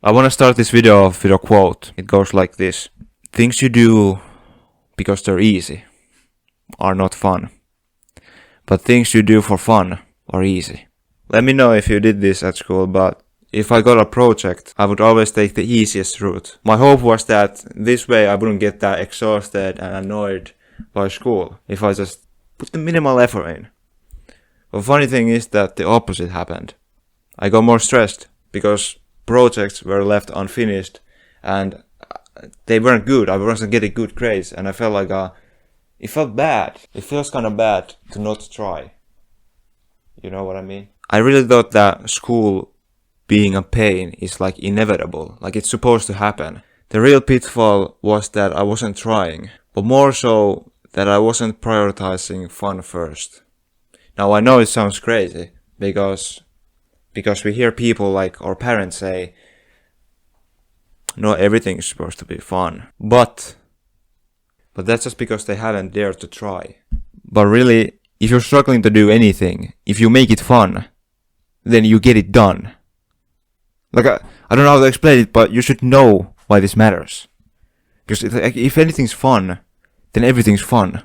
I want to start this video off with a quote. It goes like this. Things you do because they're easy are not fun. But things you do for fun are easy. Let me know if you did this at school, but if I got a project, I would always take the easiest route. My hope was that this way I wouldn't get that exhausted and annoyed by school if I just put the minimal effort in. The funny thing is that the opposite happened. I got more stressed because projects were left unfinished and they weren't good. I wasn't getting good grades and I felt like it felt bad. It feels kind of bad to not try. You know what I mean? I really thought that school being a pain is like inevitable, like it's supposed to happen. The real pitfall was that I wasn't trying, but more so that I wasn't prioritizing fun first. Now I know it sounds crazy because we hear people like our parents say, no, everything is supposed to be fun. But that's just because they haven't dared to try. But really, if you're struggling to do anything, if you make it fun, then you get it done. Like, I don't know how to explain it, but you should know why this matters. Because if anything's fun, then everything's fun.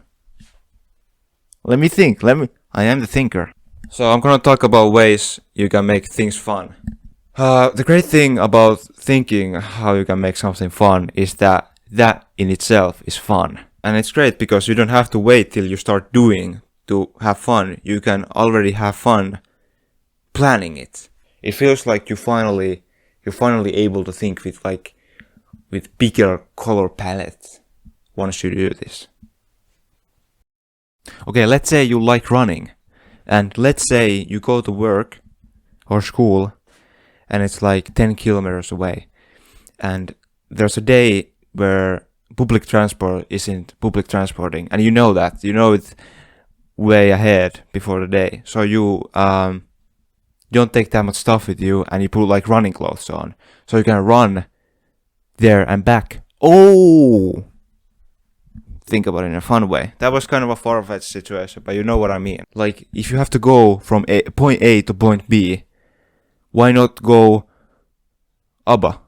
Let me think, I am the thinker. So I'm gonna talk about ways you can make things fun. The great thing about thinking how you can make something fun is that in itself is fun. And it's great because you don't have to wait till you start doing to have fun. You can already have fun planning it. It feels like you're finally able to think with bigger color palette once you do this. Okay, let's say you like running, and let's say you go to work or school and it's like 10 kilometers away, and there's a day where public transport isn't public transporting, and you know it way ahead before the day, so you don't take that much stuff with you and you put like running clothes on so you can run there and back. Oh, think about it in a fun way. That was kind of a far-fetched situation, but you know what I mean. Like, if you have to go from point A to point B, why not go ABBA?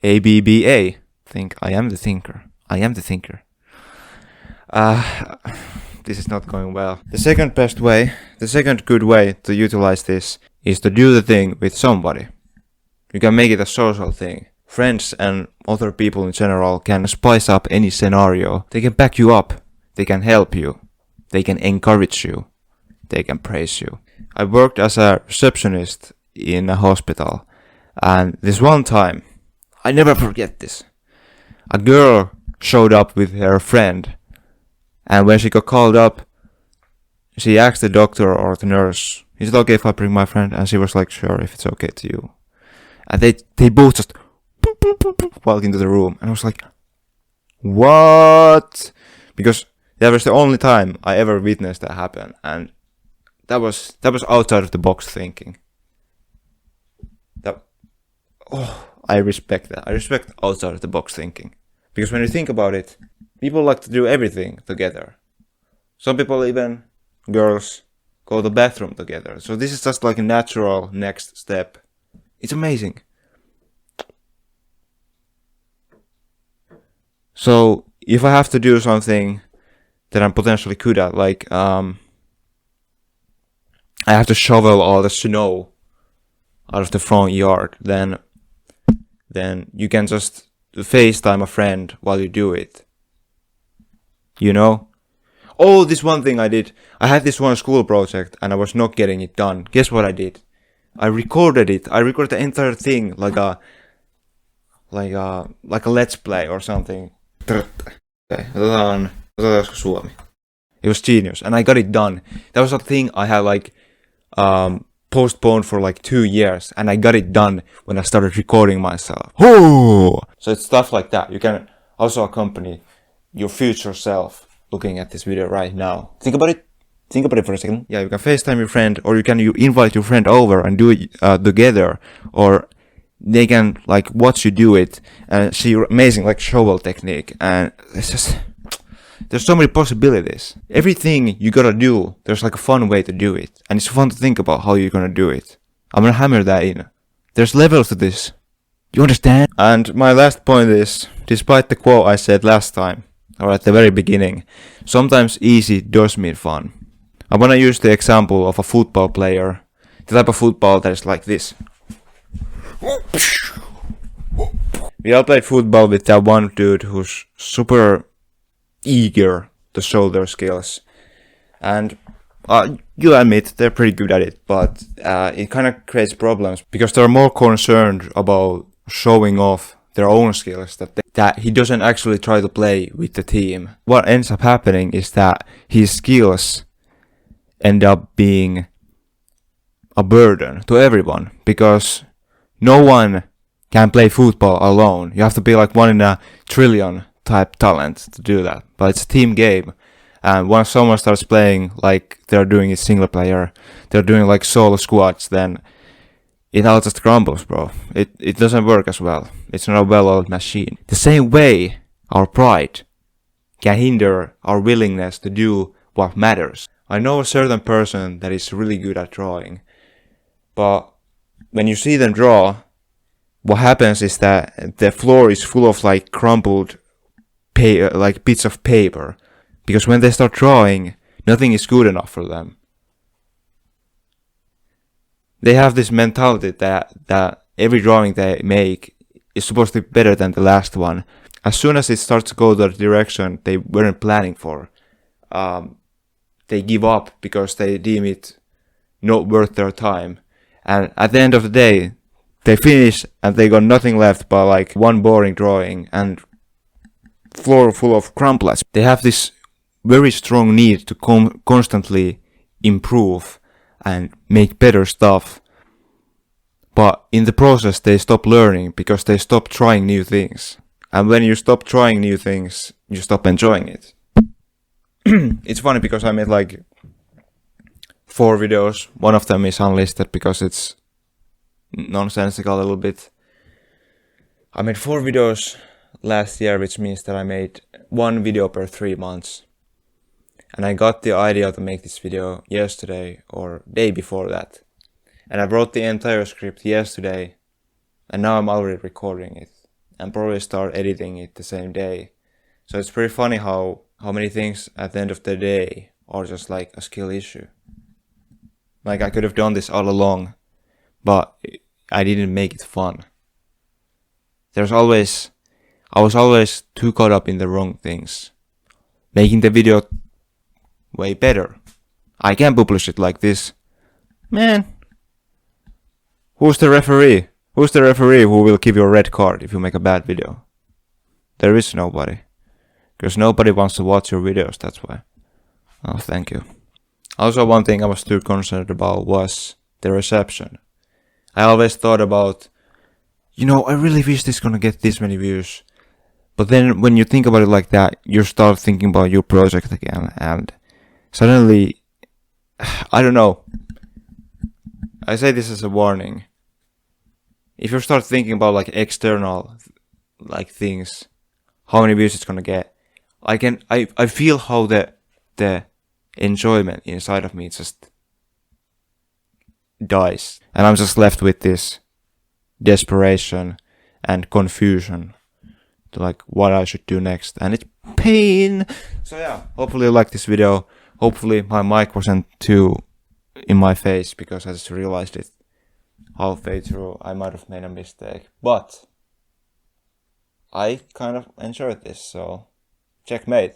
ABBA. Think, I am the thinker. I am the thinker. This is not going well. The second good way to utilize this is to do the thing with somebody. You can make it a social thing. Friends and other people in general can spice up any scenario. They can back you up. They can help you. They can encourage you. They can praise you. I worked as a receptionist in a hospital, and this one time, I never forget this. A girl showed up with her friend, and when she got called up, she asked the doctor or the nurse, is it okay if I bring my friend? And she was like, sure, if it's okay to you. And they both just walked into the room, and I was like, what? Because that was the only time I ever witnessed that happen, and that was outside of the box thinking. I respect that. I respect outside of the box thinking. Because when you think about it, people like to do everything together. Some people, even girls, go to the bathroom together. So this is just like a natural next step. It's amazing. So if I have to do something that I'm potentially good at, like I have to shovel all the snow out of the front yard, then you can just FaceTime a friend while you do it. You know? Oh, this one thing I did. I had this one school project and I was not getting it done. Guess what I did? I recorded it. I recorded the entire thing like a let's play or something. Okay, Suomi. It was genius and I got it done. That was a thing I had like postponed for like 2 years, and I got it done when I started recording myself. Oh! So it's stuff like that. You can also accompany your future self looking at this video right now. Think about it for a second. Yeah, you can FaceTime your friend, or you invite your friend over and do it together, or they can like watch you do it and see your amazing like shovel technique, and it's just, there's so many possibilities. Everything you gotta do, there's like a fun way to do it, and it's fun to think about how you're gonna do it. I'm gonna hammer that in. There's levels to this. You understand? And my last point is, despite the quote I said last time, or at the very beginning, sometimes easy does mean fun. I wanna use the example of a football player, the type of football that is like this. We all played football with that one dude who's super eager to show their skills. And you admit they're pretty good at it, but it kind of creates problems because they're more concerned about showing off their own skills that he doesn't actually try to play with the team. What ends up happening is that his skills end up being a burden to everyone because no one can play football alone. You have to be like 1 in a trillion type talent to do that. But it's a team game. And once someone starts playing like they're doing it single player, they're doing like solo squads, then it all just crumbles, bro. It doesn't work as well. It's not a well-oiled machine. The same way our pride can hinder our willingness to do what matters. I know a certain person that is really good at drawing, but when you see them draw, what happens is that the floor is full of like crumpled like bits of paper. Because when they start drawing, nothing is good enough for them. They have this mentality that every drawing they make is supposed to be better than the last one. As soon as it starts to go the direction they weren't planning for, they give up because they deem it not worth their time. And at the end of the day, they finish and they got nothing left but like one boring drawing and floor full of crumplets. They have this very strong need to constantly improve and make better stuff. But in the process they stop learning because they stop trying new things. And when you stop trying new things, you stop enjoying it. It's funny because I made like 4 videos. One of them is unlisted because it's nonsensical a little bit. I made 4 videos last year, which means that I made 1 video per 3 months. And I got the idea to make this video yesterday or day before that. And I wrote the entire script yesterday, and now I'm already recording it. And probably start editing it the same day. So it's pretty funny how many things at the end of the day are just like a skill issue. Like I could have done this all along, but I didn't make it fun. I was always too caught up in the wrong things. Making the video way better. I can publish it like this. Man, who's the referee? Who's the referee who will give you a red card if you make a bad video? There is nobody. Because nobody wants to watch your videos, that's why. Oh, thank you. Also, one thing I was too concerned about was the reception. I always thought about, I really wish this is gonna get this many views. But then when you think about it like that, you start thinking about your project again, and suddenly, I don't know. I say this as a warning. If you start thinking about like external like things, how many views it's gonna get, I feel how the enjoyment inside of me just dies. And I'm just left with this desperation and confusion to like what I should do next, and it's pain. So yeah, hopefully you like this video. Hopefully my mic wasn't too in my face because I just realized it halfway through. I might have made a mistake, but I kind of enjoyed this, so checkmate.